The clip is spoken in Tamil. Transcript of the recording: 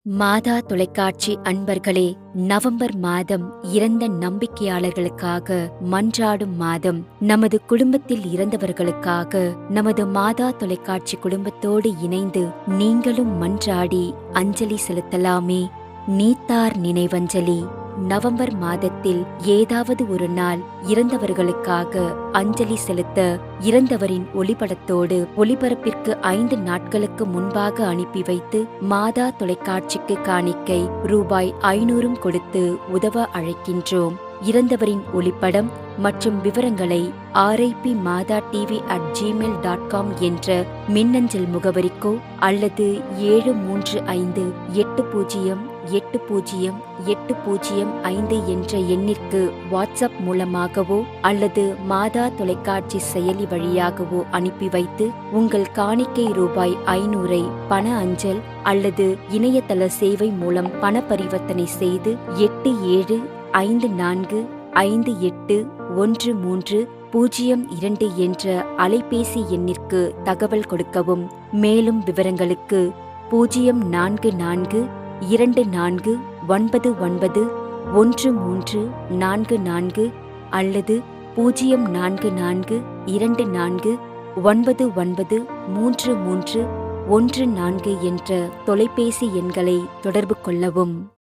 மாதா தொலைக்காட்சி அன்பர்களே, நவம்பர் மாதம் இறந்த நம்பிக்கையாளர்களுக்காக மன்றாடும் மாதம். நமது குடும்பத்தில் இறந்தவர்களுக்காக நமது மாதா தொலைக்காட்சி குடும்பத்தோடு இணைந்து நீங்களும் மன்றாடி அஞ்சலி செலுத்தலாமே. நீத்தார் நினைவஞ்சலி. நவம்பர் மாதத்தில் ஏதாவது ஒரு நாள் இறந்தவர்களுக்காக அஞ்சலி செலுத்த இறந்தவரின் ஒளிப்படத்தோடு ஒளிபரப்பிற்கு 5 நாட்களுக்கு முன்பாக அனுப்பி வைத்து மாதா தொலைக்காட்சிக்கு காணிக்கை ரூபாய் 500 கொடுத்து உதவ அழைக்கின்றோம். இறந்தவரின் ஒளிப்படம் மற்றும் விவரங்களை ripmada.tv@gmail.com என்ற மின்னஞ்சல் முகவரிக்கோ அல்லது 7358080805 என்ற எண்ணிற்கு வாட்ஸ்அப் மூலமாகவோ அல்லது மாதா தொலைக்காட்சி செயலி வழியாகவோ அனுப்பி வைத்து உங்கள் காணிக்கை ரூபாய் 500 பண அஞ்சல் அல்லது இணையதள சேவை மூலம் பண பரிவர்த்தனை செய்து 8754581302 என்ற அலைபேசி எண்ணிற்கு தகவல் கொடுக்கவும். மேலும் விவரங்களுக்கு 0494991344 அல்லது 0442493314 என்ற தொலைபேசி எண்களை தொடர்பு கொள்ளவும்.